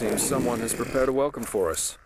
Seems someone has prepared a welcome for us.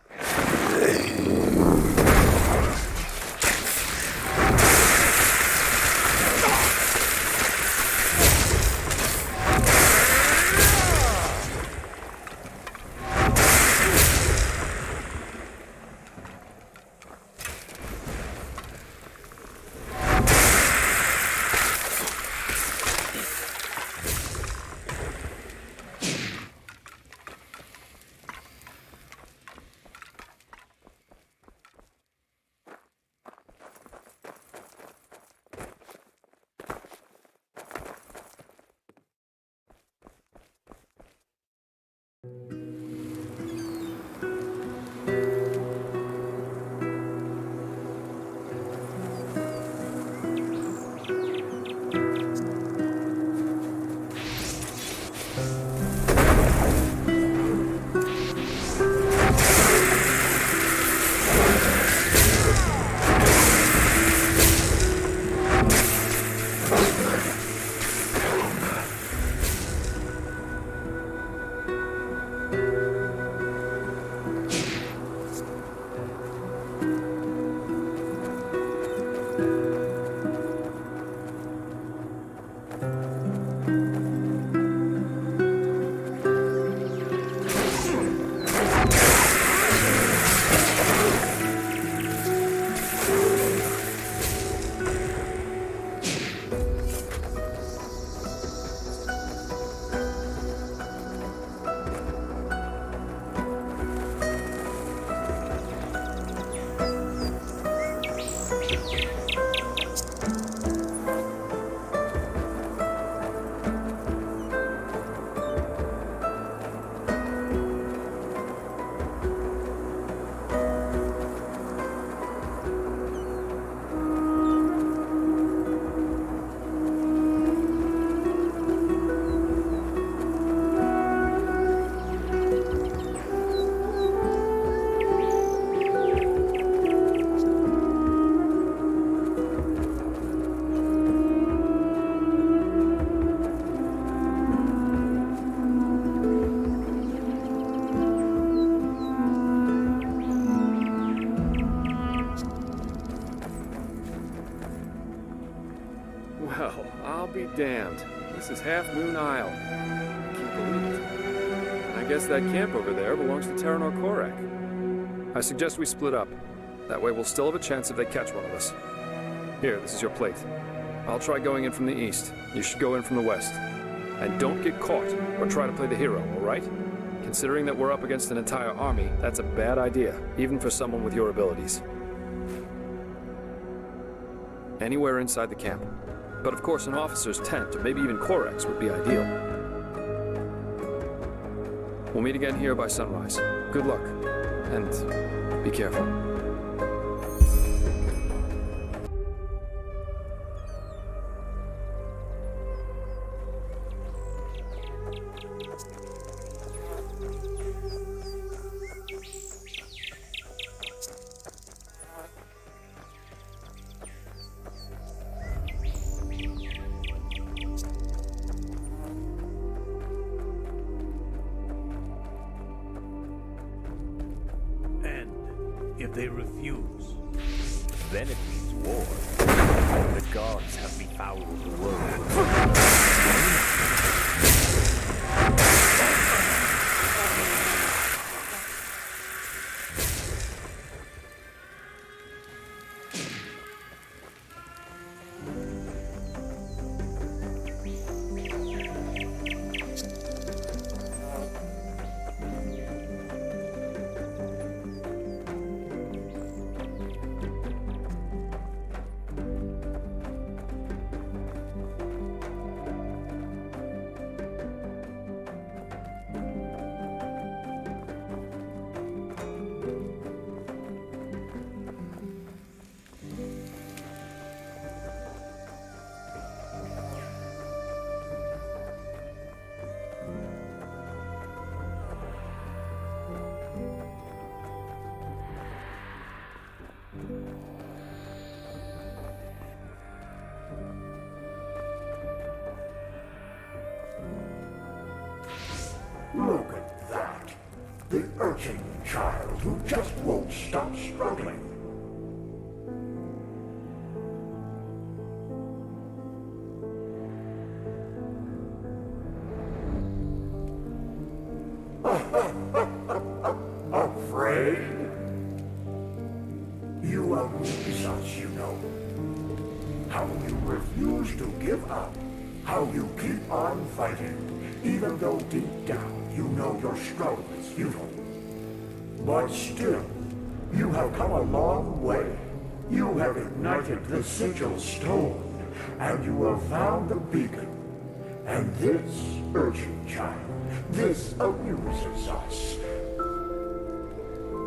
Well, I'll be damned. This is Half Moon Isle. I can't believe it. And I guess that camp over there belongs to Terranor Korek. I suggest we split up. That way we'll still have a chance if they catch one of us. Here, this is your plate. I'll try going in from the east. You should go in from the west. And don't get caught, or try to play the hero, all right? Considering that we're up against an entire army, that's a bad idea, even for someone with your abilities. Anywhere inside the camp. But of course an officer's tent, or maybe even Korek's, would be ideal. We'll meet again here by sunrise. Good luck, and be careful. If they refuse, then it means war. The gods have befouled the world. The urchin child who just won't stop struggling. Afraid? You amuse us, you know. How you refuse to give up. How you keep on fighting, even though deep down you know your struggle is futile. But still, you have come a long way. You have ignited the sigil stone, and you have found the beacon. And this, urchin child, this amuses us.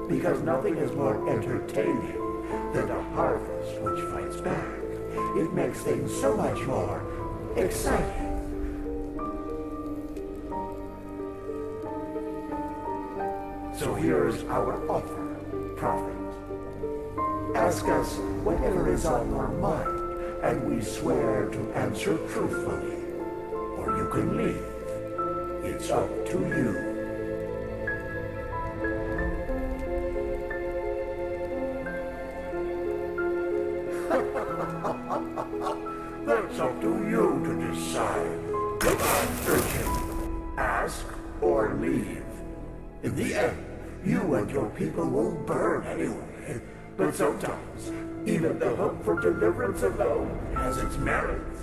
Because nothing is more entertaining than a harvest which fights back. It makes things so much more exciting. So here's our offer, Prophet. Ask us whatever is on your mind, and we swear to answer truthfully. Or you can leave. It's up to you. That's up to you to decide. Come on, urchin. Ask or leave. In the end, you and your people will burn anyway. But sometimes, even the hope for deliverance alone has its merits.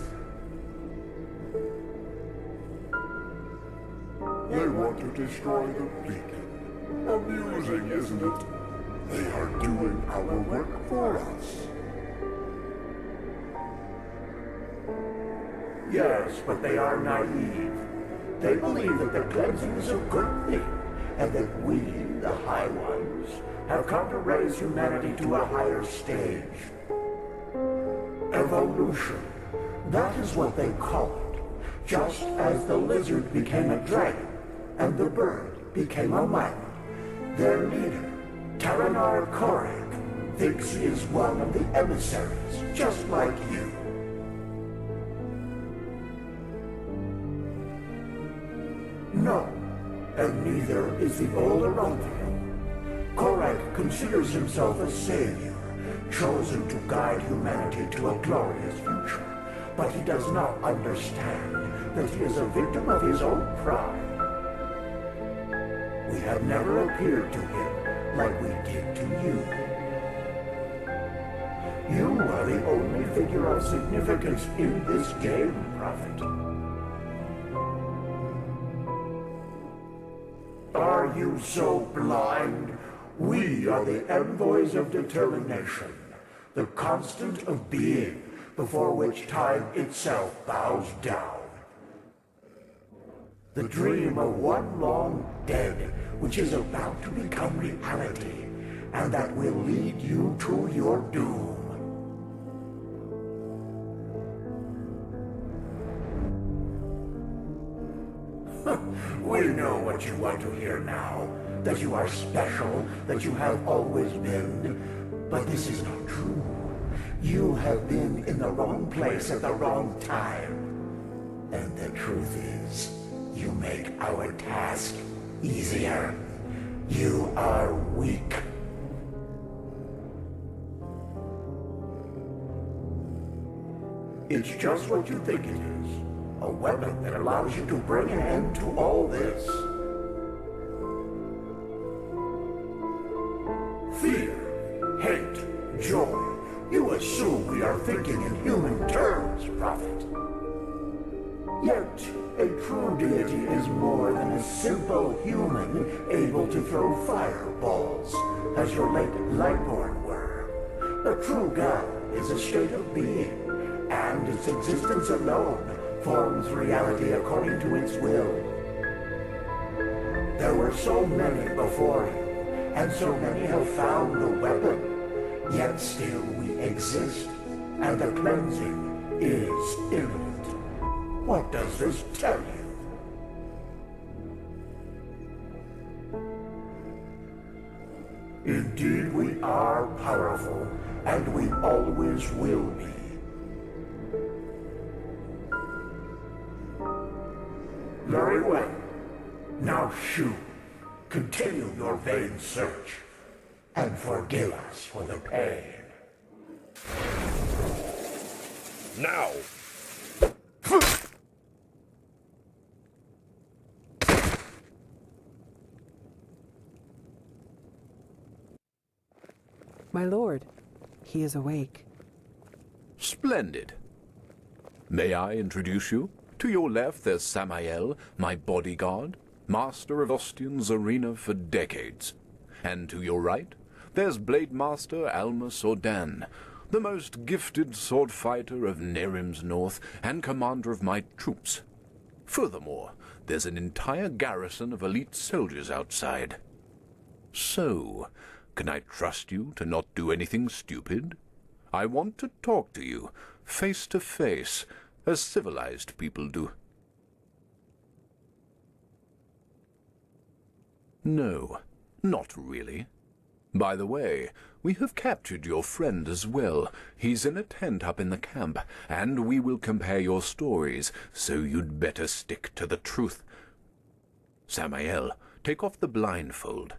They want to destroy the beacon. Amusing, isn't it? They are doing our work for us. Yes, but they are naive. They believe that the cleansing is a good thing, and that we, the High Ones, have come to raise humanity to a higher stage. Evolution. That is what they call it. Just as the lizard became a dragon, and the bird became a man. Their leader, Taranar Korek, thinks he is one of the emissaries, just like you. No, and neither is the old Aronthriel. Korek considers himself a savior, chosen to guide humanity to a glorious future. But he does not understand that he is a victim of his own pride. We have never appeared to him like we did to you. You are the only figure of significance in this game, Prophet. Are you so blind? We are the envoys of determination, the constant of being before which time itself bows down. The dream of one long dead which is about to become reality, and that will lead you to your doom. We know what you want to hear now, that you are special, that you have always been, but this is not true. You have been in the wrong place at the wrong time. And the truth is, you make our task easier. You are weak. It's just what you think it is. A weapon that allows you to bring an end to all this. Fear, hate, joy. You assume we are thinking in human terms, Prophet. Yet, a true deity is more than a simple human able to throw fireballs, as your late Lightborn were. A true god is a state of being, and its existence alone forms reality according to its will. There were so many before him, and so many have found the weapon, yet still we exist, and the cleansing is imminent. What does this tell you? Indeed, we are powerful, and we always will be. Very well. Now shoot. Continue your vain search, and forgive us for the pain. Now! My lord, he is awake. Splendid. May I introduce you? To your left, there's Samael, my bodyguard, master of Ostian's arena for decades. And to your right, there's Blade Master Alma Sordan, the most gifted sword fighter of Nerim's north and commander of my troops. Furthermore, there's an entire garrison of elite soldiers outside. So, can I trust you to not do anything stupid? I want to talk to you, face to face, as civilized people do. No, not really. By the way, we have captured your friend as well. He's in a tent up in the camp, and we will compare your stories, so you'd better stick to the truth. Samael, take off the blindfold.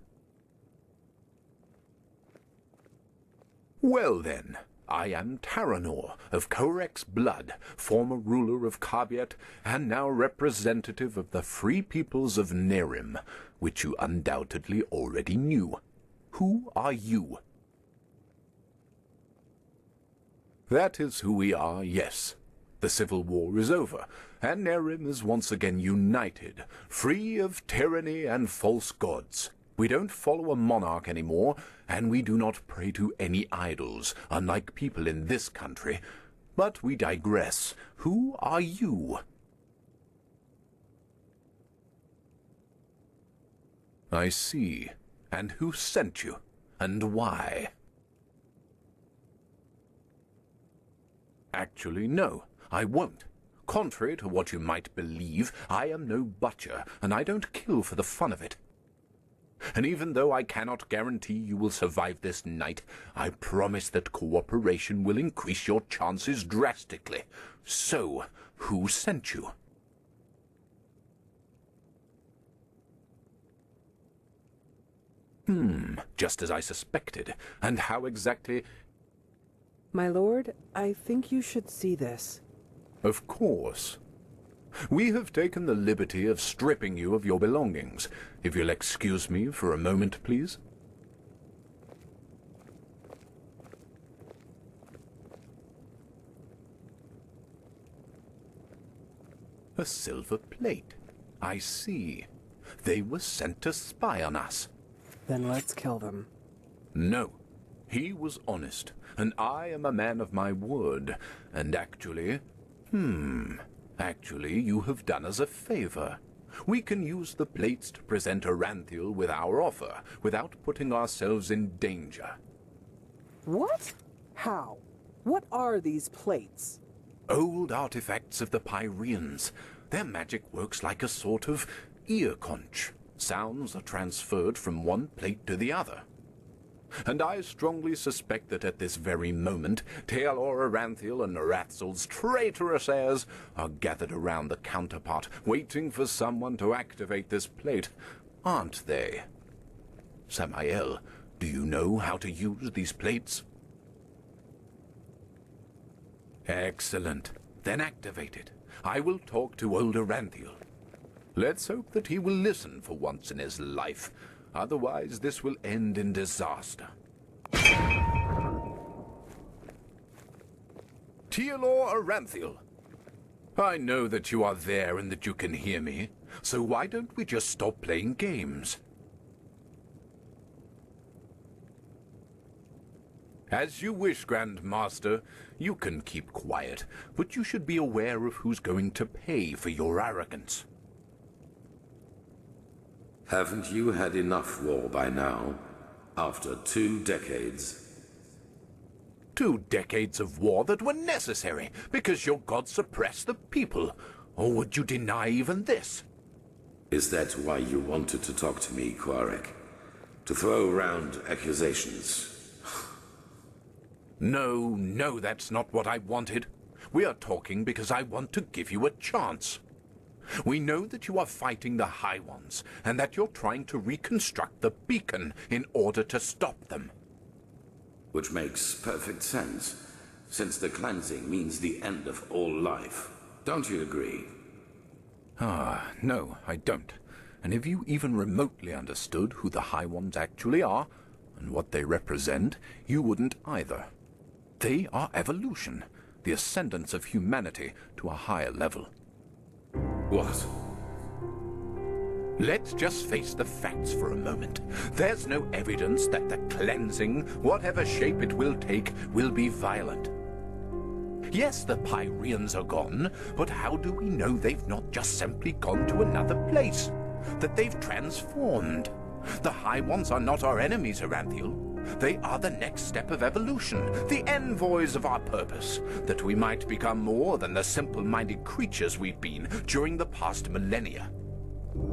Well then, I am Taranor of Korek's blood, former ruler of Kabiet, and now representative of the free peoples of Nerim, which you undoubtedly already knew. Who are you? That is who we are, yes. The civil war is over, and Nerim is once again united, free of tyranny and false gods. We don't follow a monarch anymore, and we do not pray to any idols, unlike people in this country. But we digress. Who are you? I see. And who sent you? And why? Actually, no, I won't. Contrary to what you might believe, I am no butcher, and I don't kill for the fun of it. And even though I cannot guarantee you will survive this night, I promise that cooperation will increase your chances drastically. So, who sent you? Just as I suspected. And how exactly? My lord, I think you should see this. Of course. We have taken the liberty of stripping you of your belongings. If you'll excuse me for a moment, please. A silver plate. I see. They were sent to spy on us. Then let's kill them. No. He was honest, and I am a man of my word. And actually, you have done us a favor. We can use the plates to present Aranthiel with our offer, without putting ourselves in danger. What? How? What are these plates? Old artifacts of the Pyreans. Their magic works like a sort of ear conch. Sounds are transferred from one plate to the other. And I strongly suspect that at this very moment, Tealor Aranthiel and Narathzel's traitorous heirs are gathered around the counterpart, waiting for someone to activate this plate, aren't they? Samael, do you know how to use these plates? Excellent. Then activate it. I will talk to old Aranthiel. Let's hope that he will listen for once in his life. Otherwise, this will end in disaster. Tealor Aranthiel, I know that you are there and that you can hear me, so why don't we just stop playing games? As you wish, Grand Master. You can keep quiet, but you should be aware of who's going to pay for your arrogance. Haven't you had enough war by now? After 2 decades? 2 decades of war that were necessary because your god suppressed the people. Or would you deny even this? Is that why you wanted to talk to me, Quarek? To throw around accusations? No, that's not what I wanted. We are talking because I want to give you a chance. We know that you are fighting the High Ones, and that you're trying to reconstruct the beacon in order to stop them. Which makes perfect sense, since the cleansing means the end of all life. Don't you agree? No, I don't. And if you even remotely understood who the High Ones actually are, and what they represent, you wouldn't either. They are evolution, the ascendance of humanity to a higher level. What? Let's just face the facts for a moment. There's no evidence that the cleansing, whatever shape it will take, will be violent. Yes, the Pyreans are gone, but how do we know they've not just simply gone to another place? That they've transformed? The High Ones are not our enemies, Aranthiel. They are the next step of evolution, the envoys of our purpose, that we might become more than the simple-minded creatures we've been during the past millennia.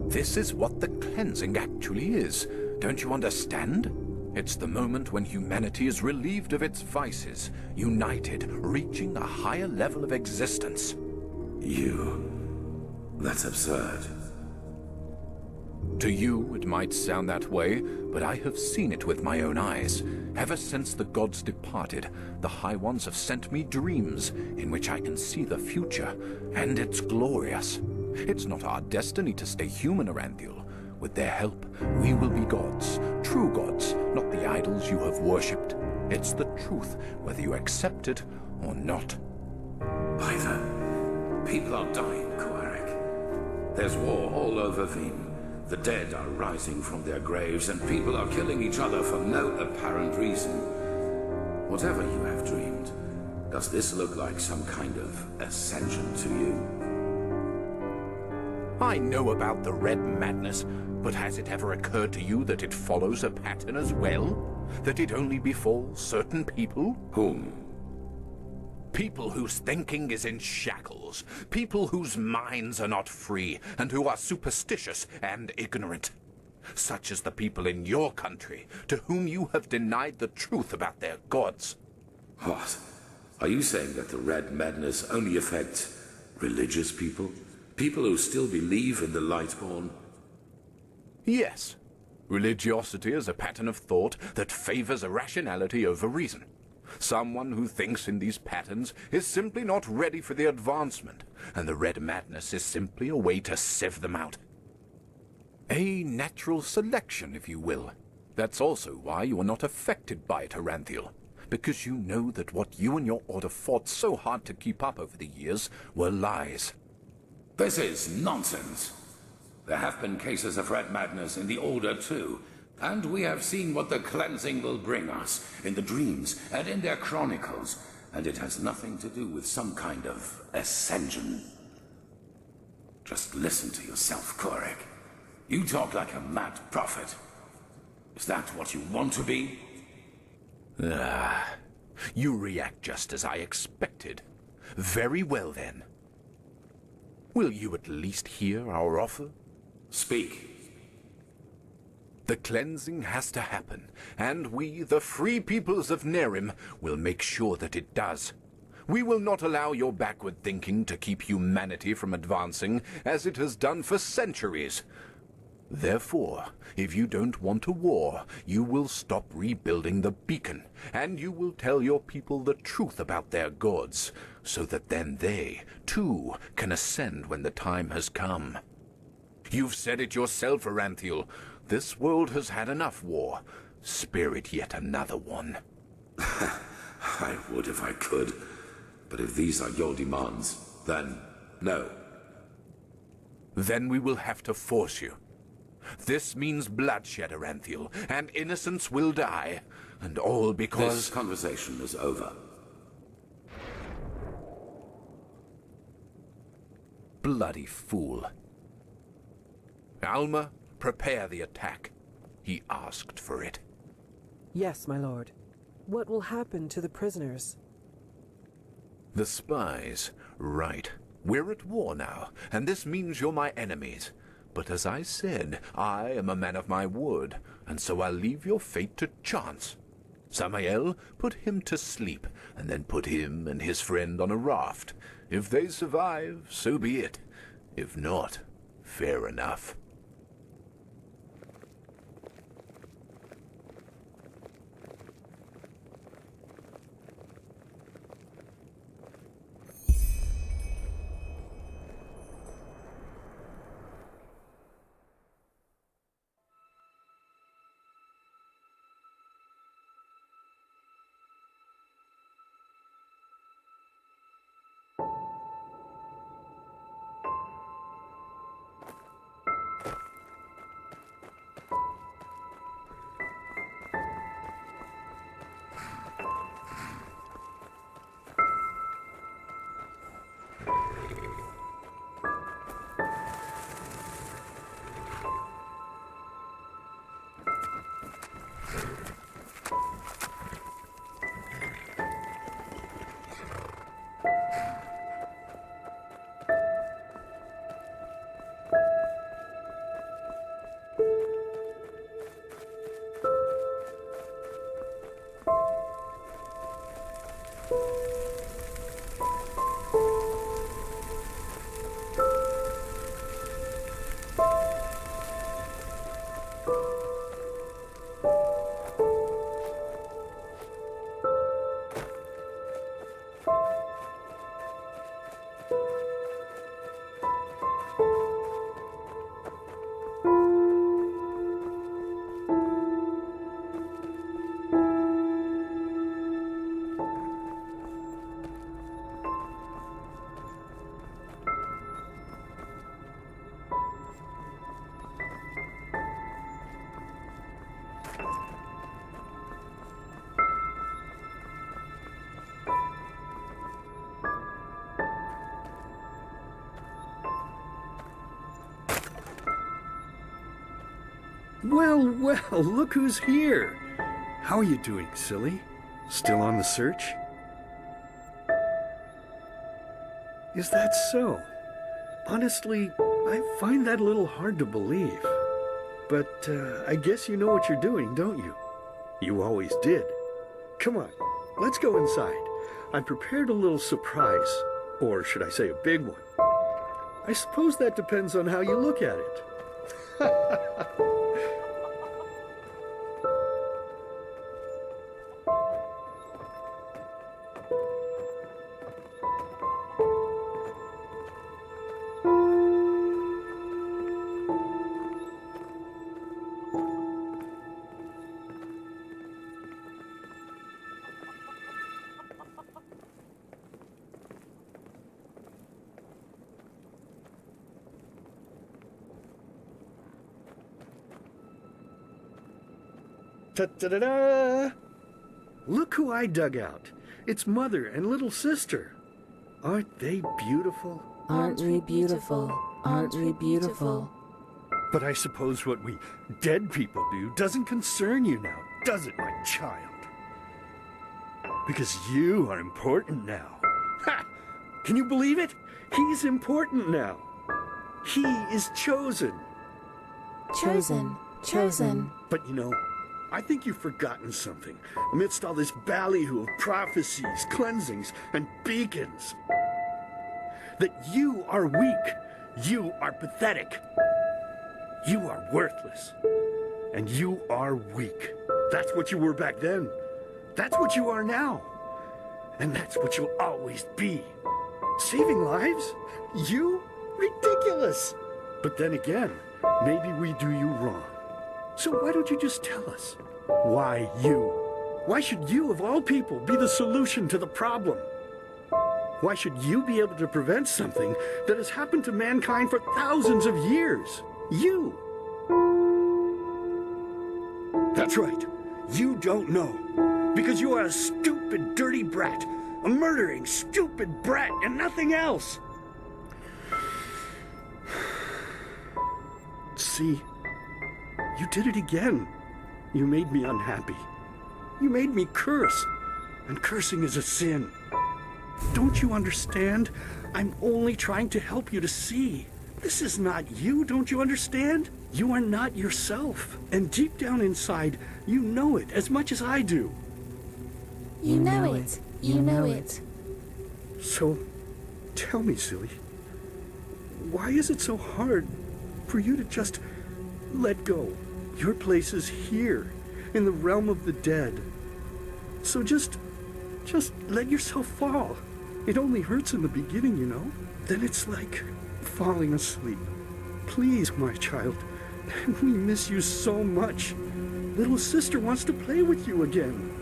This is what the cleansing actually is. Don't you understand? It's the moment when humanity is relieved of its vices, united, reaching a higher level of existence. That's absurd. To you, it might sound that way, but I have seen it with my own eyes. Ever since the gods departed, the High Ones have sent me dreams in which I can see the future, and it's glorious. It's not our destiny to stay human, Aranthiel. With their help, we will be gods, true gods, not the idols you have worshipped. It's the truth, whether you accept it or not. People are dying, Koarek. There's war all over Veen. The dead are rising from their graves, and people are killing each other for no apparent reason. Whatever you have dreamed, does this look like some kind of ascension to you? I know about the red madness, but has it ever occurred to you that it follows a pattern as well? That it only befalls certain people? Whom? People whose thinking is in shackles. People whose minds are not free, and who are superstitious and ignorant. Such as the people in your country, to whom you have denied the truth about their gods. What? Are you saying that the red madness only affects religious people? People who still believe in the Lightborn? Yes. Religiosity is a pattern of thought that favors irrationality over reason. Someone who thinks in these patterns is simply not ready for the advancement, and the red madness is simply a way to sieve them out. A natural selection, if you will. That's also why you are not affected by it, Aranthiel, because you know that what you and your order fought so hard to keep up over the years were lies. This is nonsense. There have been cases of red madness in the Order too, and we have seen what the cleansing will bring us in the dreams and in their chronicles, and it has nothing to do with some kind of ascension. Just listen to yourself, Koarek. You talk like a mad prophet. Is that what you want to be? You react just as I expected. Very well, then. Will you at least hear our offer? Speak. The cleansing has to happen, and we, the free peoples of Nerim, will make sure that it does. We will not allow your backward thinking to keep humanity from advancing, as it has done for centuries. Therefore, if you don't want a war, you will stop rebuilding the beacon, and you will tell your people the truth about their gods, so that then they, too, can ascend when the time has come. You've said it yourself, Aranthiel. This world has had enough war. Spare it yet another one. I would if I could, but if these are your demands, then no. Then we will have to force you. This means bloodshed, Aranthiel, and innocents will die, and all because... This conversation is over. Bloody fool. Alma, prepare the attack. He asked for it. Yes, my lord. What will happen to the prisoners? The spies. Right. We're at war now, and this means you're my enemies. But as I said, I am a man of my word, and so I'll leave your fate to chance. Samael, put him to sleep, and then put him and his friend on a raft. If they survive, so be it. If not, fair enough. Well, well, look who's here. How are you doing, silly? Still on the search? Is that so? Honestly, I find that a little hard to believe. But I guess you know what you're doing, don't you? You always did. Come on, let's go inside. I prepared a little surprise. Or should I say a big one? I suppose that depends on how you look at it. Ta-da-da-da! Look who I dug out. It's Mother and little sister. Aren't they beautiful? Aren't we beautiful? Aren't we beautiful? But I suppose what we dead people do doesn't concern you now, does it, my child? Because you are important now. Ha! Can you believe it? He's important now. He is chosen. Chosen. Chosen. But you know, I think you've forgotten something amidst all this ballyhoo of prophecies, cleansings, and beacons. That you are weak. You are pathetic. You are worthless. And you are weak. That's what you were back then. That's what you are now. And that's what you'll always be. Saving lives? You? Ridiculous. But then again, maybe we do you wrong. So why don't you just tell us? Why you? Why should you, of all people, be the solution to the problem? Why should you be able to prevent something that has happened to mankind for thousands of years? You! That's right. You don't know. Because you are a stupid, dirty brat. A murdering, stupid brat and nothing else. See? You did it again. You made me unhappy. You made me curse. And cursing is a sin. Don't you understand? I'm only trying to help you to see. This is not you, don't you understand? You are not yourself. And deep down inside, you know it as much as I do. You know it. You know it. So, tell me, silly. why is it so hard for you to just let go? Your place is here, in the realm of the dead. So just let yourself fall. It only hurts in the beginning, you know? Then it's like falling asleep. Please, my child. We miss you so much. Little sister wants to play with you again.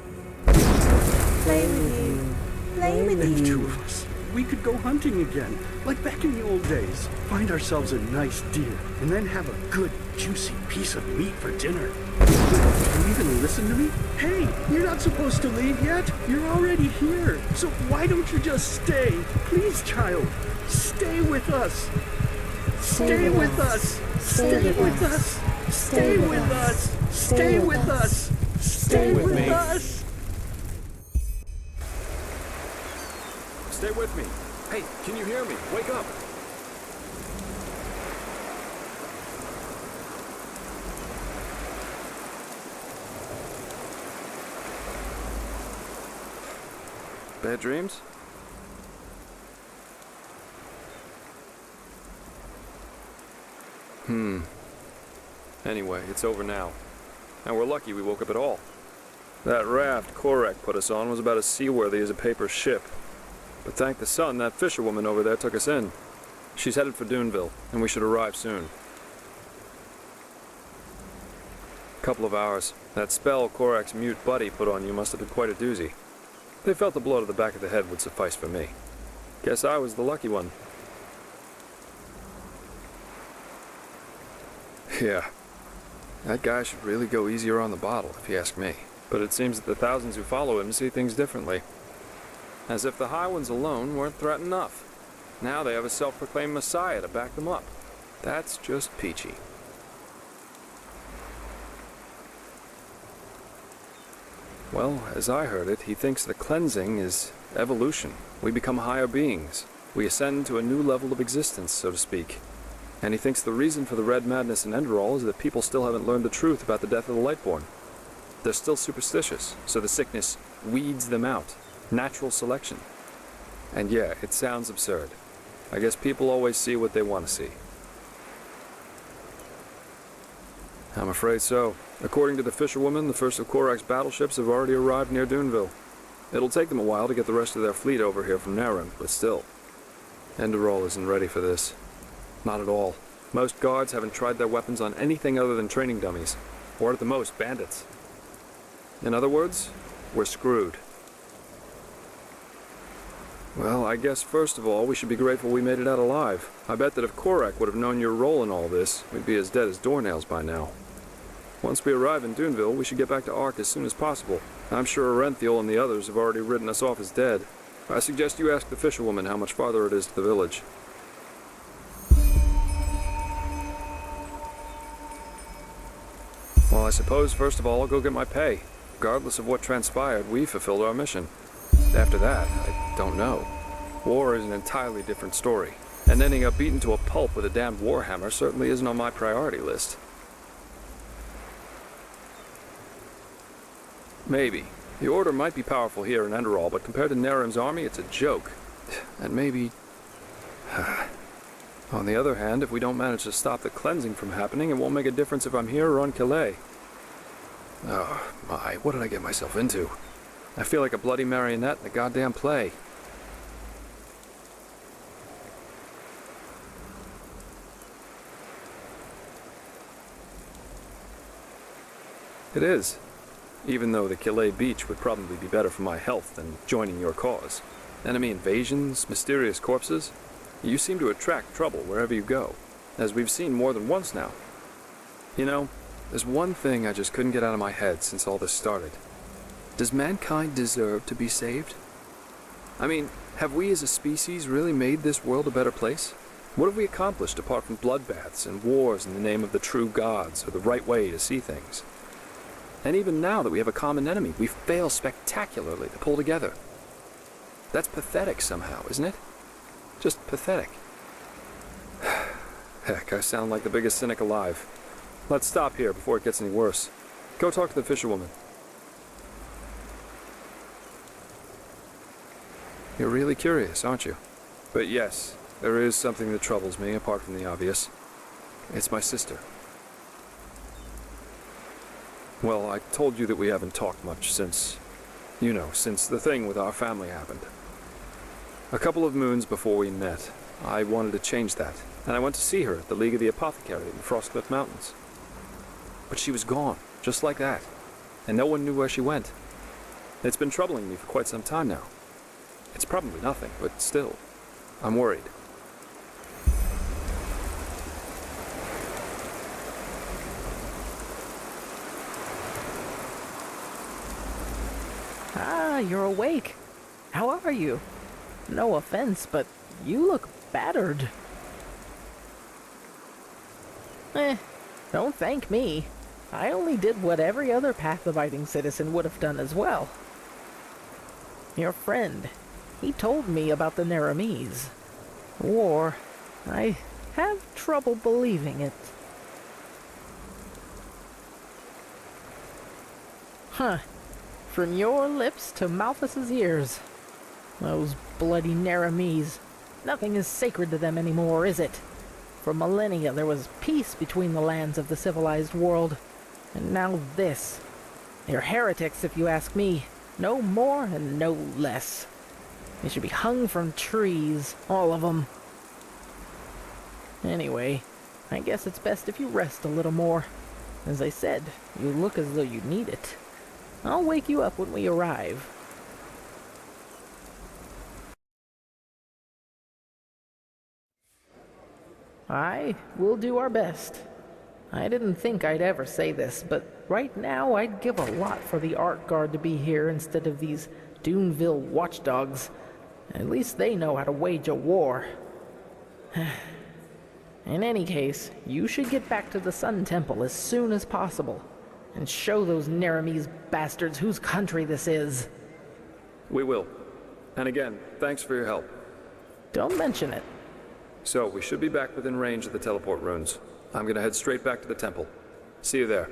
Play with you. Play with And you. two of us, we could go hunting again, like back in the old days. Find ourselves a nice deer, and then have a good, juicy piece of meat for dinner. Can you even listen to me? Hey, you're not supposed to leave yet. You're already here. So why don't you just stay? Please, child, stay with us. Stay with us. Stay with us. Stay with us. Stay with us. Stay with us. Stay with me. Hey, can you hear me? Wake up. Bad dreams? Anyway, it's over now. And we're lucky we woke up at all. That raft Korek put us on was about as seaworthy as a paper ship. But thank the sun, that fisherwoman over there took us in. She's headed for Duneville, and we should arrive soon. Couple of hours. That spell Korek's mute buddy put on you must have been quite a doozy. They felt the blow to the back of the head would suffice for me. Guess I was the lucky one. Yeah. That guy should really go easier on the bottle, if you ask me. But it seems that the thousands who follow him see things differently. As if the High Ones alone weren't threat enough. Now they have a self-proclaimed messiah to back them up. That's just peachy. Well, as I heard it, he thinks the cleansing is evolution. We become higher beings. We ascend to a new level of existence, so to speak. And he thinks the reason for the red madness in Enderal is that people still haven't learned the truth about the death of the Lightborn. They're still superstitious, so the sickness weeds them out. Natural selection. And yeah, it sounds absurd. I guess people always see what they want to see. I'm afraid so. According to the fisherwoman, the first of Korak's battleships have already arrived near Duneville. It'll take them a while to get the rest of their fleet over here from Narim, but still. Enderal isn't ready for this. Not at all. Most guards haven't tried their weapons on anything other than training dummies, or at the most, bandits. In other words, we're screwed. Well, I guess first of all, we should be grateful we made it out alive. I bet that if Korak would have known your role in all this, we'd be as dead as doornails by now. Once we arrive in Duneville, we should get back to Ark as soon as possible. I'm sure Arenthiel and the others have already written us off as dead. I suggest you ask the fisherwoman how much farther it is to the village. Well, I suppose first of all I'll go get my pay. Regardless of what transpired, we fulfilled our mission. After that, I don't know. War is an entirely different story, and ending up beaten to a pulp with a damned warhammer certainly isn't on my priority list. Maybe. The Order might be powerful here in Enderal, but compared to Narim's army, it's a joke. And maybe... On the other hand, if we don't manage to stop the cleansing from happening, it won't make a difference if I'm here or on Calais. Oh, my, what did I get myself into? I feel like a bloody marionette in a goddamn play. It is. Even though the Calais beach would probably be better for my health than joining your cause. Enemy invasions, mysterious corpses. You seem to attract trouble wherever you go, as we've seen more than once now. You know, there's one thing I just couldn't get out of my head since all this started. Does mankind deserve to be saved? I mean, have we as a species really made this world a better place? What have we accomplished apart from bloodbaths and wars in the name of the true gods or the right way to see things? And even now that we have a common enemy, we fail spectacularly to pull together. That's pathetic somehow, isn't it? Just pathetic. Heck, I sound like the biggest cynic alive. Let's stop here before it gets any worse. Go talk to the fisherwoman. You're really curious, aren't you? But yes, there is something that troubles me, apart from the obvious. It's my sister. Well, I told you that we haven't talked much since, since the thing with our family happened. A couple of moons before we met, I wanted to change that, and I went to see her at the League of the Apothecary in the Frostcliff Mountains. But she was gone, just like that, and no one knew where she went. It's been troubling me for quite some time now. It's probably nothing, but still, I'm worried. Ah, you're awake. How are you? No offense, but you look battered. Don't thank me. I only did what every other path-abiding citizen would have done as well. Your friend, he told me about the Necromancer. War. I have trouble believing it. Huh. From your lips to Malthus's ears. Those bloody Necromancer. Nothing is sacred to them anymore, is it? For millennia there was peace between the lands of the civilized world. And now this. They're heretics, if you ask me. No more and no less. They should be hung from trees, all of them. Anyway, I guess it's best if you rest a little more. As I said, you look as though you need it. I'll wake you up when we arrive. We'll do our best. I didn't think I'd ever say this, but right now I'd give a lot for the Art Guard to be here instead of these Duneville watchdogs. At least they know how to wage a war. In any case, you should get back to the Sun Temple as soon as possible, and show those Necromancer bastards whose country this is. We will. And again, thanks for your help. Don't mention it. So, we should be back within range of the teleport runes. I'm gonna head straight back to the temple. See you there.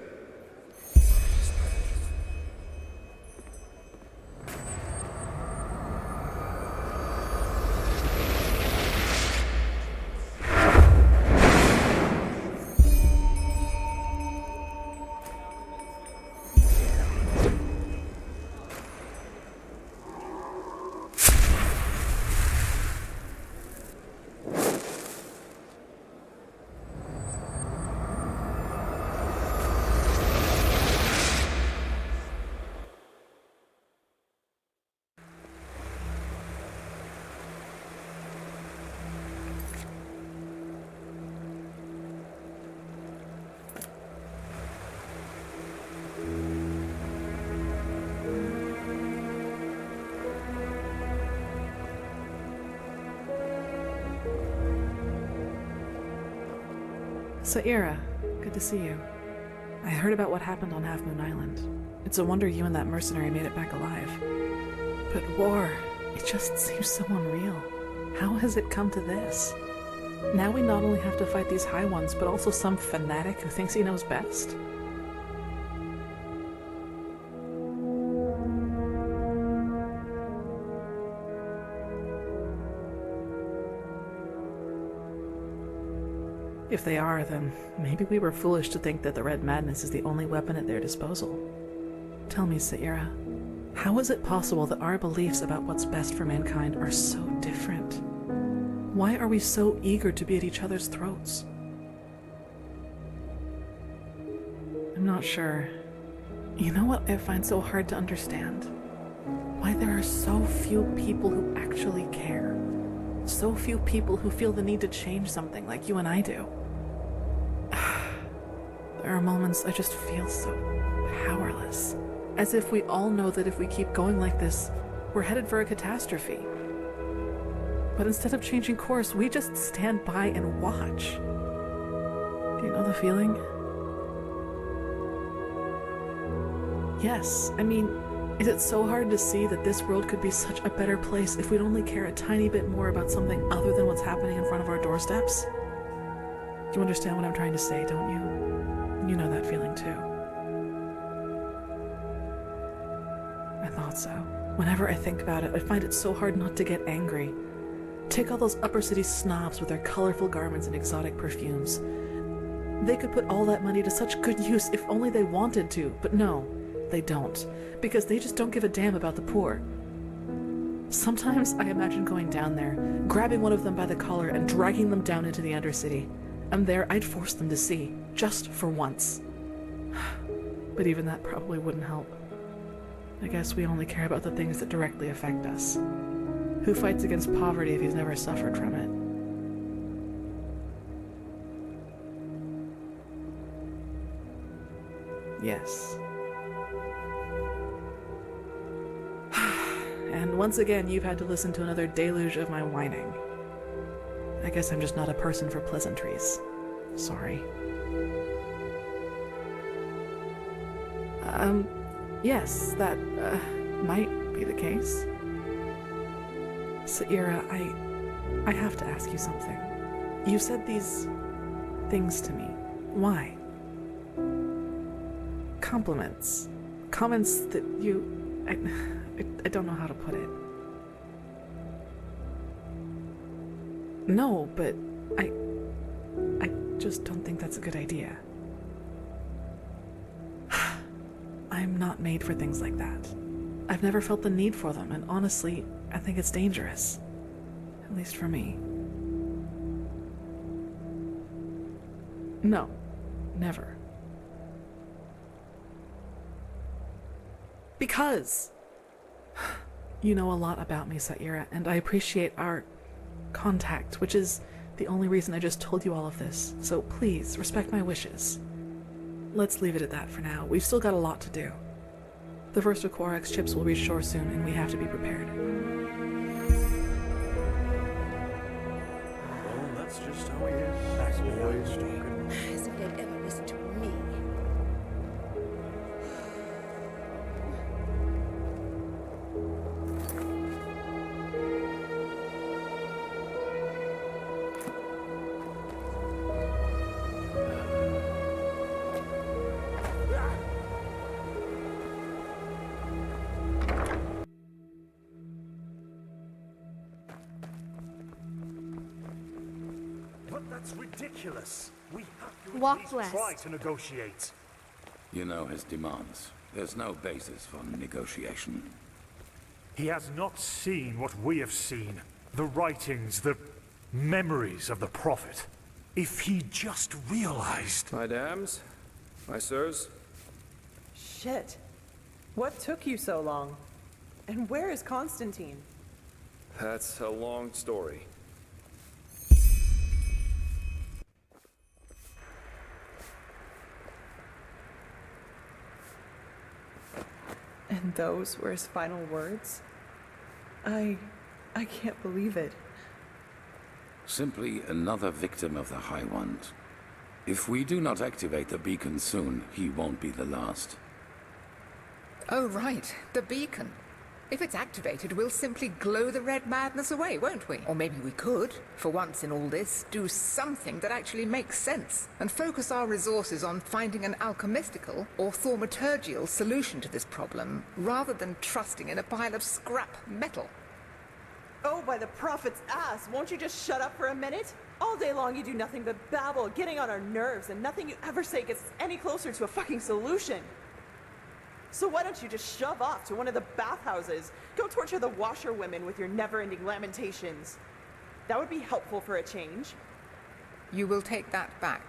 Saira, good to see you. I heard about what happened on Half Moon Island. It's a wonder you and that mercenary made it back alive. But war, it just seems so unreal. How has it come to this? Now we not only have to fight these High Ones, but also some fanatic who thinks he knows best? If they are, then maybe we were foolish to think that the Red Madness is the only weapon at their disposal. Tell me, Saira, how is it possible that our beliefs about what's best for mankind are so different? Why are we so eager to be at each other's throats? I'm not sure. You know what I find so hard to understand? Why there are so few people who actually care. So few people who feel the need to change something like you and I do. There are moments I just feel so powerless. As if we all know that if we keep going like this, we're headed for a catastrophe. But instead of changing course, we just stand by and watch. Do you know the feeling? Yes, I mean, is it so hard to see that this world could be such a better place if we'd only care a tiny bit more about something other than what's happening in front of our doorsteps? You understand what I'm trying to say, don't you? You know that feeling too. I thought so. Whenever I think about it, I find it so hard not to get angry. Take all those upper city snobs with their colorful garments and exotic perfumes. They could put all that money to such good use if only they wanted to, but no, they don't, because they just don't give a damn about the poor. Sometimes I imagine going down there, grabbing one of them by the collar and dragging them down into the Undercity, and there I'd force them to see, just for once. But even that probably wouldn't help. I guess we only care about the things that directly affect us. Who fights against poverty if he's never suffered from it? Yes. And once again, you've had to listen to another deluge of my whining. I guess I'm just not a person for pleasantries. Sorry. Yes, that, might be the case. Saira, I have to ask you something. You said these things to me. Why? Compliments. Comments that you... I don't know how to put it. No, but I just don't think that's a good idea. I'm not made for things like that. I've never felt the need for them, and honestly, I think it's dangerous. At least for me. No, never. Because you know a lot about me, Saira, and I appreciate our contact, which is the only reason I just told you all of this. So please, respect my wishes. Let's leave it at that for now. We've still got a lot to do. The first of Quarak's ships will reach shore soon, and we have to be prepared. Well, that's just how he is. That's always talking. As if they'd ever listen to me. But that's ridiculous. We have to Walk at least west. try to negotiate. You know his demands. There's no basis for negotiation. He has not seen what we have seen. The writings, the memories of the Prophet. If he just realized... My dams, my sirs, Shit. What took you so long? And where is Constantine? that's a long story. And those were his final words? I can't believe it. Simply another victim of the High Ones. If we do not activate the beacon soon, he won't be the last. Oh, right. The beacon. If it's activated, we'll simply glow the red madness away, won't we? Or maybe we could, for once in all this, do something that actually makes sense and focus our resources on finding an alchemistical or thaumaturgical solution to this problem, rather than trusting in a pile of scrap metal. Oh, by the prophet's ass, won't you just shut up for a minute? All day long you do nothing but babble, getting on our nerves, and nothing you ever say gets any closer to a fucking solution. So why don't you just shove off to one of the bathhouses? Go torture the washerwomen with your never-ending lamentations. That would be helpful for a change. You will take that back.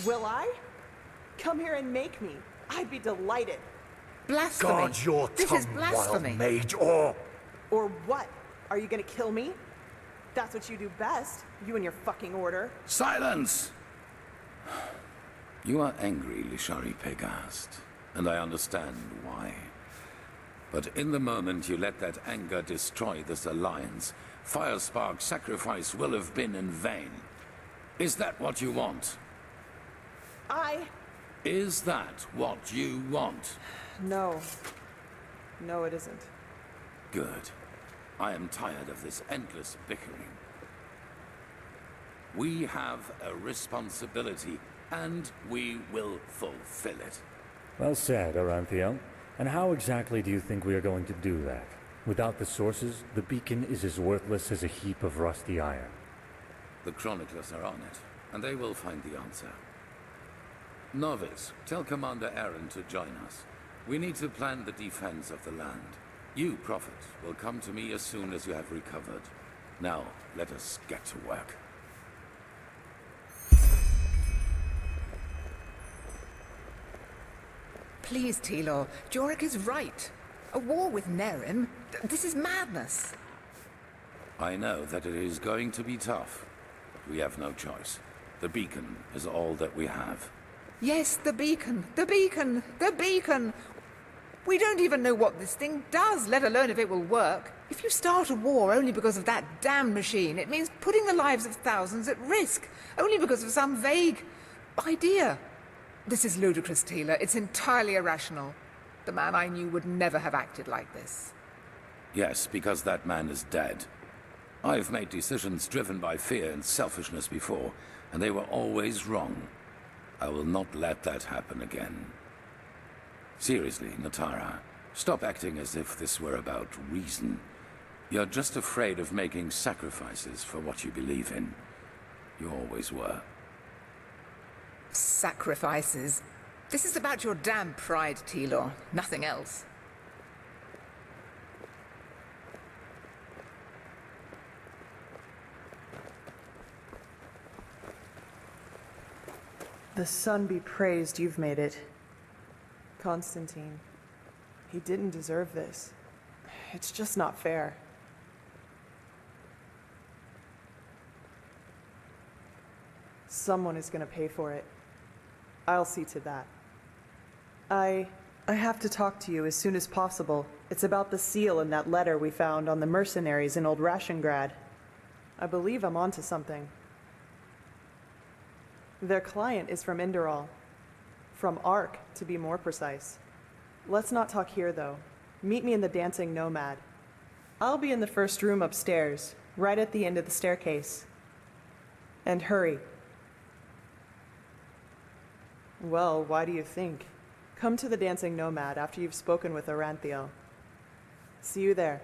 Will I? Come here and make me. I'd be delighted. Blasphemy! Guard your This is tongue, blasphemy. wild mage, or... Or what? Are you gonna kill me? That's what you do best, you and your fucking order. Silence! You are angry, Lishari Pegast, and I understand why. But in the moment you let that anger destroy this alliance, Firespark's sacrifice will have been in vain. Is that what you want? Is that what you want? No. No, it isn't. Good. I am tired of this endless bickering. We have a responsibility, and we will fulfill it. Well said, Oranthio. And how exactly do you think we are going to do that? Without the sources, the beacon is as worthless as a heap of rusty iron. The chroniclers are on it, and they will find the answer. Novice, tell Commander Aaron to join us. We need to plan the defense of the land. You, Prophet, will come to me as soon as you have recovered. Now, let us get to work. Please, Telor, Jorik is right. A war with Nerim? This is madness. I know that it is going to be tough. We have no choice. The beacon is all that we have. Yes, the beacon, the beacon, the beacon! We don't even know what this thing does, let alone if it will work. If you start a war only because of that damn machine, it means putting the lives of thousands at risk, only because of some vague idea. This is ludicrous, Taylor. It's entirely irrational. The man I knew would never have acted like this. Yes, because that man is dead. I've made decisions driven by fear and selfishness before, and they were always wrong. I will not let that happen again. Seriously, Natara, stop acting as if this were about reason. You're just afraid of making sacrifices for what you believe in. You always were. Sacrifices? This is about your damn pride, Telor. Nothing else. The sun be praised you've made it. Constantine, he didn't deserve this. It's just not fair. Someone is gonna pay for it. I'll see to that. I have to talk to you as soon as possible. It's about the seal in that letter we found on the mercenaries in Old Rashengrad. I believe I'm onto something. Their client is from Enderal. From Ark, to be more precise. Let's not talk here, though. Meet me in the Dancing Nomad. I'll be in the first room upstairs, right at the end of the staircase. And hurry. Well, why do you think? Come to the Dancing Nomad after you've spoken with Oranthiel. See you there.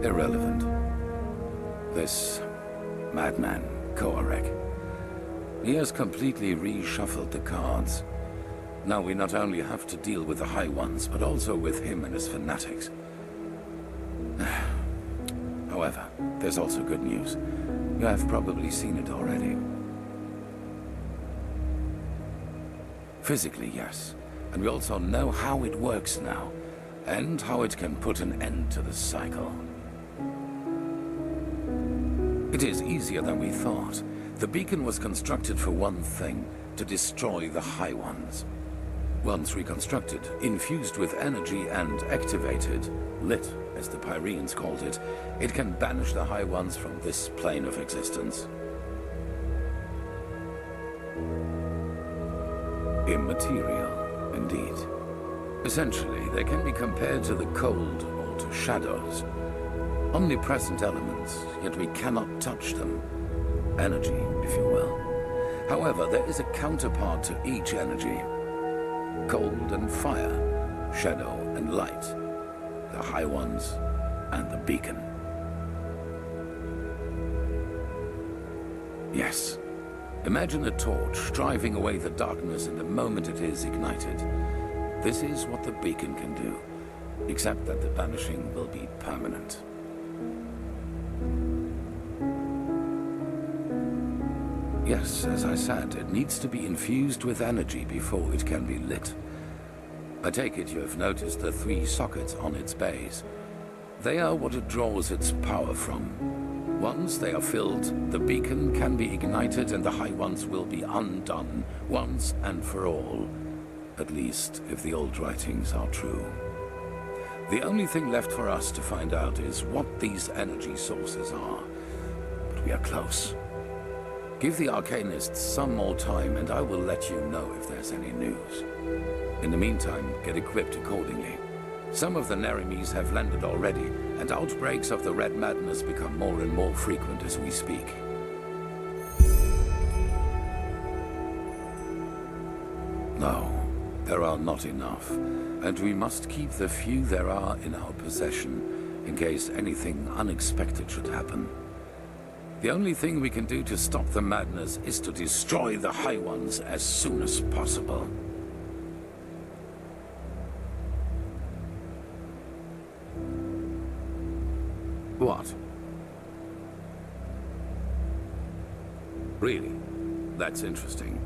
Irrelevant. This madman, Koarek. He has completely reshuffled the cards. Now we not only have to deal with the High Ones, but also with him and his fanatics. However, there's also good news. You have probably seen it already. Physically, yes. And we also know how it works now, and how it can put an end to the cycle. It is easier than we thought. The beacon was constructed for one thing, to destroy the High Ones. Once reconstructed, infused with energy and activated, lit, as the Pyreans called it, it can banish the High Ones from this plane of existence. Immaterial, indeed. Essentially, they can be compared to the cold or to shadows. Omnipresent elements, yet we cannot touch them. Energy, if you will. However, there is a counterpart to each energy. Cold and fire, shadow and light. The High Ones and the beacon. Yes. Imagine a torch driving away the darkness in the moment it is ignited. This is what the beacon can do, except that the banishing will be permanent. Yes, as I said, it needs to be infused with energy before it can be lit. I take it you have noticed the 3 sockets on its base. They are what it draws its power from. Once they are filled, the beacon can be ignited and the High Ones will be undone once and for all. At least, if the old writings are true. The only thing left for us to find out is what these energy sources are. But we are close. Give the Arcanists some more time and I will let you know if there's any news. In the meantime, get equipped accordingly. Some of the Neramis have landed already, and outbreaks of the Red Madness become more and more frequent as we speak. No, there are not enough, and we must keep the few there are in our possession, in case anything unexpected should happen. The only thing we can do to stop the madness is to destroy the High Ones as soon as possible. What? Really? That's interesting.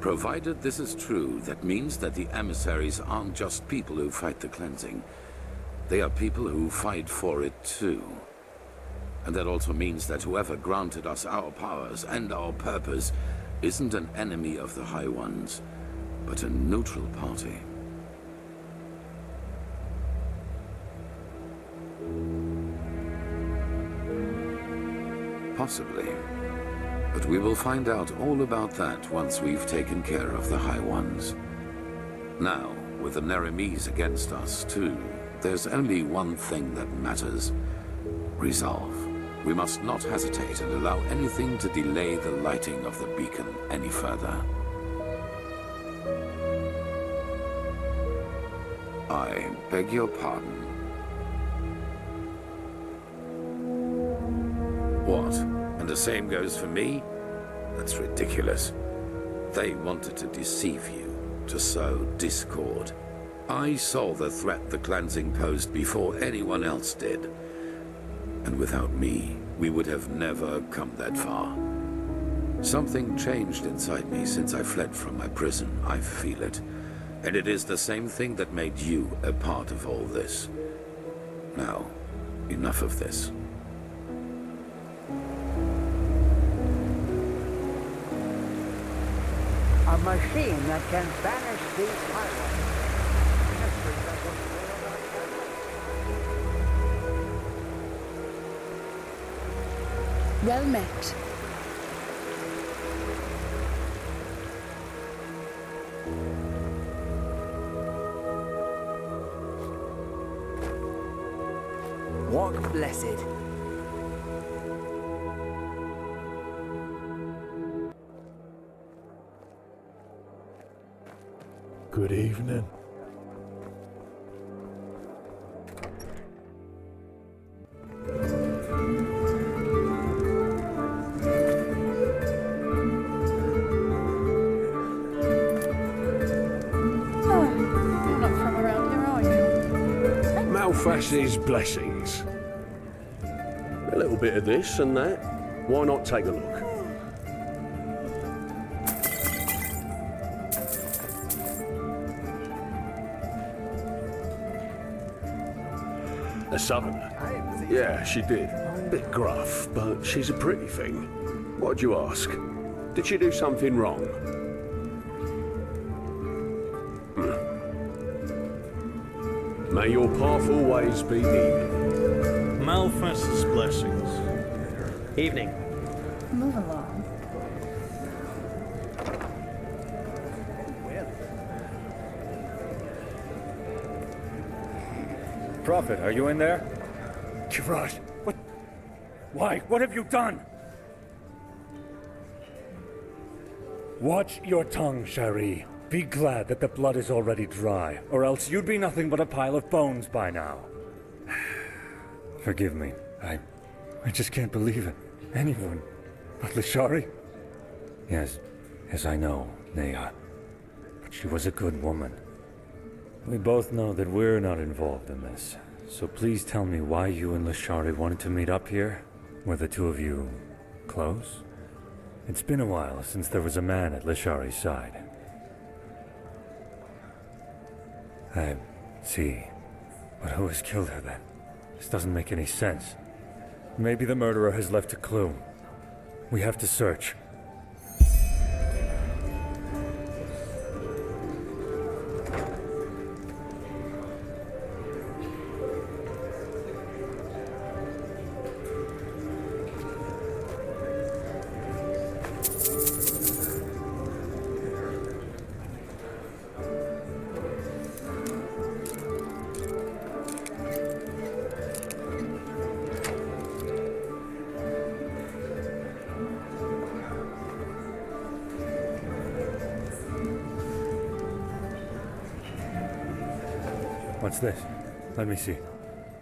Provided this is true, that means that the emissaries aren't just people who fight the cleansing. They are people who fight for it too. And that also means that whoever granted us our powers and our purpose isn't an enemy of the High Ones, but a neutral party. Possibly. But we will find out all about that once we've taken care of the High Ones. Now, with the Neramis against us too, there's only one thing that matters. Resolve. We must not hesitate and allow anything to delay the lighting of the beacon any further. I beg your pardon. What? And the same goes for me? That's ridiculous. They wanted to deceive you, to sow discord. I saw the threat the cleansing posed before anyone else did. And without me, we would have never come that far. Something changed inside me since I fled from my prison. I feel it. And it is the same thing that made you a part of all this. Now, enough of this. A machine that can banish these pirates. Well met. Walk blessed. Good evening. You're not from around here, are you? Malfashion's blessings. A little bit of this and that. Why not take a look? A southerner? Yeah, she did. Bit gruff, but she's a pretty thing. What'd you ask? Did she do something wrong? May your path always be even. Malfast's blessings. Evening. Move along. Prophet, are you in there? Gerard, what? Why? What have you done? Watch your tongue, Cherie. Be glad that the blood is already dry, or else you'd be nothing but a pile of bones by now. Forgive me. I just can't believe it. Anyone. But Lashari? Yes, I know, Nea. But she was a good woman. We both know that we're not involved in this. So please tell me why you and Lashari wanted to meet up here? Were the two of you close? It's been a while since there was a man at Lishari's side. I see. But who has killed her then? This doesn't make any sense. Maybe the murderer has left a clue. We have to search. What's this? Let me see.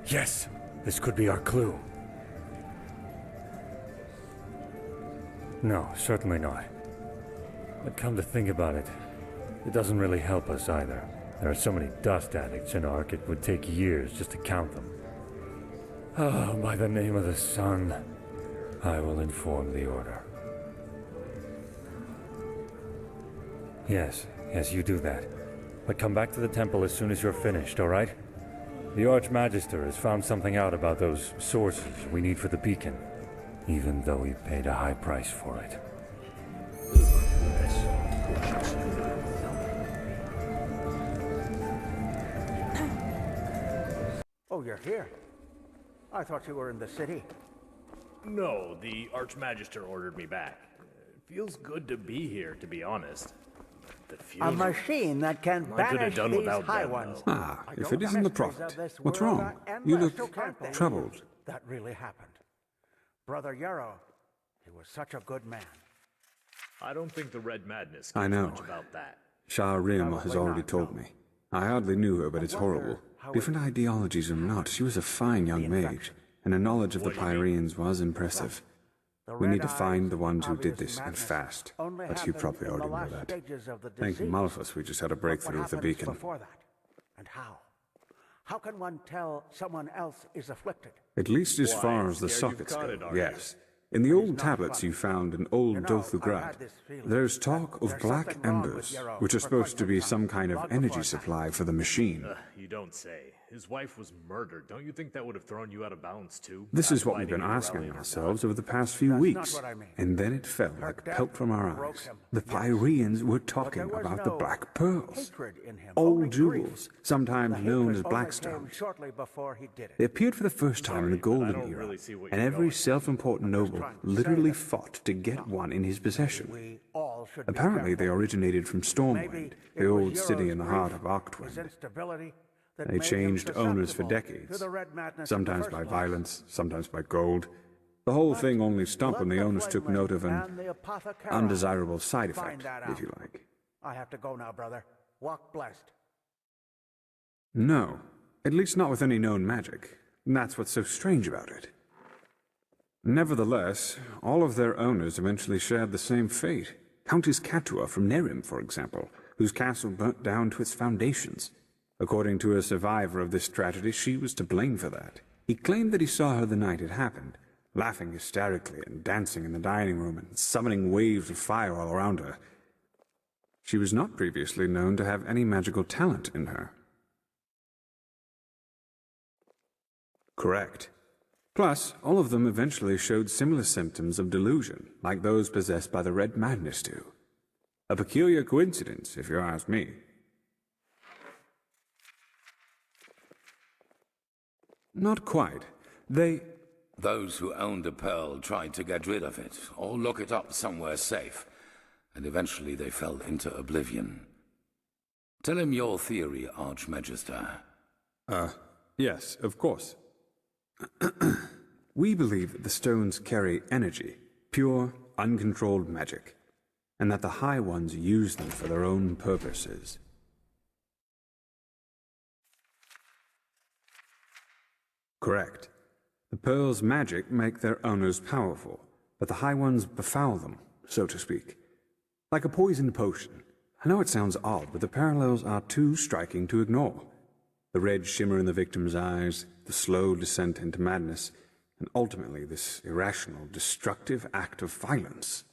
Yes! This could be our clue. No, certainly not. But come to think about it, it doesn't really help us either. There are so many dust addicts in Ark, it would take years just to count them. Oh, by the name of the sun, I will inform the Order. Yes, you do that. But come back to the temple as soon as you're finished, all right? The Archmagister has found something out about those sources we need for the beacon, even though we paid a high price for it. Oh, you're here? I thought you were in the city. No, the Archmagister ordered me back. It feels good to be here, to be honest. A machine that can banish these high ones. Ah, if it isn't the Prophet. What's wrong? You look troubled. That really happened. Brother Yarrow, he was such a good man. I don't think the Red Madness I cares know. much about that. Shah Rim has already told me. I hardly knew her, but it's horrible. Different ideologies or not, she was a fine young mage, and her knowledge of the Pyreans was impressive. We need to find the ones who did this, and fast. But you probably already know that. Thank Momentous, we just had a breakthrough with the beacon. Before that? And how? How can one tell someone else is afflicted? At least as far as the sockets go, yes. In the old tablets you found in old Dothugrad, there's talk of black embers, which are supposed to be some kind of energy supply for the machine. You don't say. His wife was murdered. Don't you think that would have thrown you out of balance too? This is what we've been asking ourselves over the past few weeks, and then it fell like pelt from our eyes. The Pyreans were talking about the Black Pearls, old jewels, sometimes known as Blackstones. They appeared for the first time in the Golden Era, and every self-important noble literally fought to get one in his possession. Apparently they originated from Stormwind, the old city in the heart of Arctwind. They changed owners for decades, sometimes by violence, sometimes by gold. The whole thing only stopped when the owners took note of an undesirable side effect, if you like. I have to go now, brother. Walk blessed. No, at least not with any known magic. And that's what's so strange about it. Nevertheless, all of their owners eventually shared the same fate. Countess Katua from Nerim, for example, whose castle burnt down to its foundations. According to a survivor of this tragedy, she was to blame for that. He claimed that he saw her the night it happened, laughing hysterically and dancing in the dining room and summoning waves of fire all around her. She was not previously known to have any magical talent in her. Correct. Plus, all of them eventually showed similar symptoms of delusion, like those possessed by the Red Madness do. A peculiar coincidence, if you ask me. Not quite. Those who owned a pearl tried to get rid of it, or lock it up somewhere safe, and eventually they fell into oblivion. Tell him your theory, Archmagister. Yes, of course. We believe that the stones carry energy, pure, uncontrolled magic, and that the High Ones use them for their own purposes. Correct. The pearls' magic make their owners powerful, but the High Ones befoul them, so to speak. Like a poisoned potion. I know it sounds odd, but the parallels are too striking to ignore. The red shimmer in the victim's eyes, the slow descent into madness, and ultimately this irrational, destructive act of violence.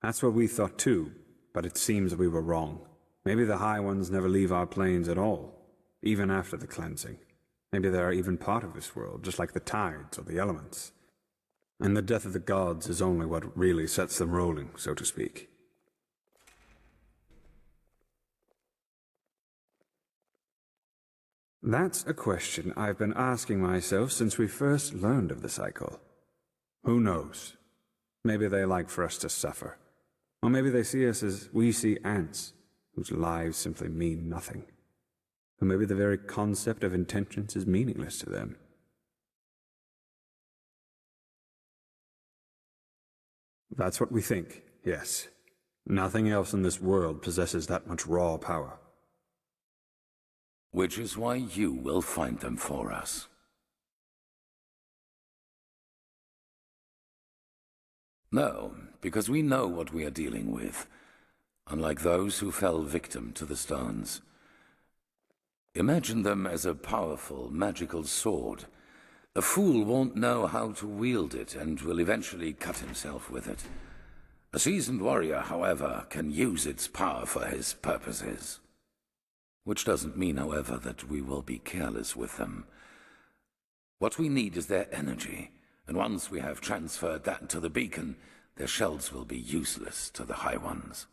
That's what we thought too, but it seems we were wrong. Maybe the High Ones never leave our planes at all, even after the cleansing. Maybe they are even part of this world, just like the tides or the elements. And the death of the gods is only what really sets them rolling, so to speak. That's a question I've been asking myself since we first learned of the cycle. Who knows? Maybe they like for us to suffer. Or maybe they see us as we see ants, whose lives simply mean nothing. Or maybe the very concept of intentions is meaningless to them. That's what we think, yes. Nothing else in this world possesses that much raw power. Which is why you will find them for us. No, because we know what we are dealing with, unlike those who fell victim to the stones. Imagine them as a powerful, magical sword. A fool won't know how to wield it and will eventually cut himself with it. A seasoned warrior, however, can use its power for his purposes. Which doesn't mean, however, that we will be careless with them. What we need is their energy, and once we have transferred that to the beacon, their shells will be useless to the High Ones.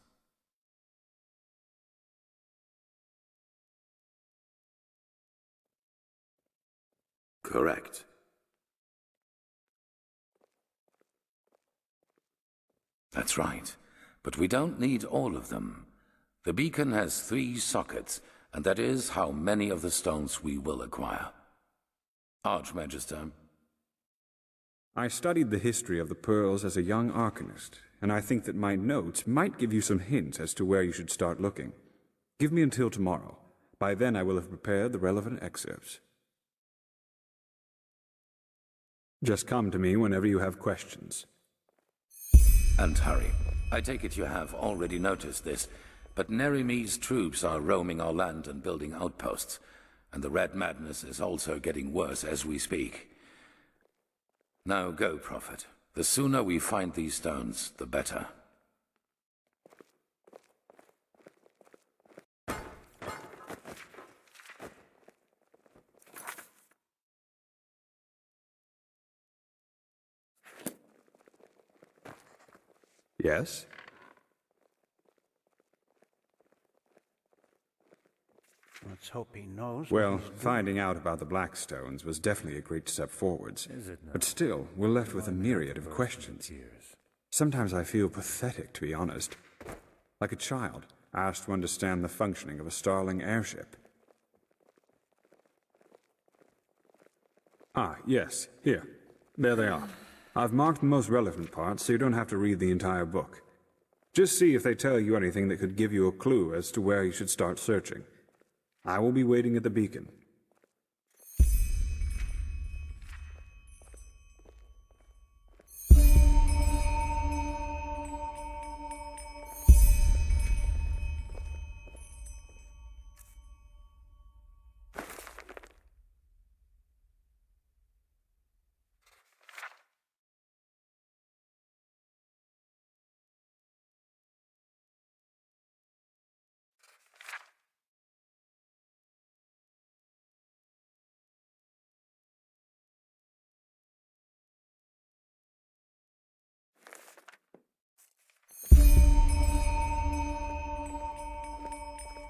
Correct. That's right, but we don't need all of them. The beacon has 3 sockets, and that is how many of the stones we will acquire. Archmagister. I studied the history of the pearls as a young arcanist, and I think that my notes might give you some hints as to where you should start looking. Give me until tomorrow. By then I will have prepared the relevant excerpts. Just come to me whenever you have questions. And hurry. I take it you have already noticed this, but Nerimi's troops are roaming our land and building outposts, and the Red Madness is also getting worse as we speak. Now go, Prophet. The sooner we find these stones, the better. Yes? Let's hope he knows. Well, finding out about the Blackstones was definitely a great step forwards. But still, we're left with a myriad of questions. Sometimes I feel pathetic, to be honest. Like a child, asked to understand the functioning of a Starling airship. Ah, yes, here. There they are. I've marked the most relevant parts, so you don't have to read the entire book. Just see if they tell you anything that could give you a clue as to where you should start searching. I will be waiting at the beacon.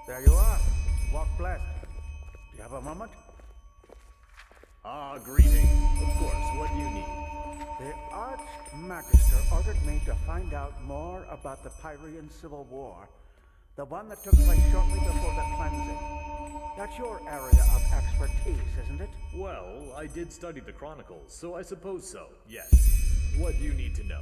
There you are. Walk blessed. Do you have a moment? Greetings. Of course, what do you need? The Archmagister ordered me to find out more about the Pyrean Civil War, the one that took place shortly before the cleansing. That's your area of expertise, isn't it? Well, I did study the Chronicles, so I suppose so, yes. What do you need to know?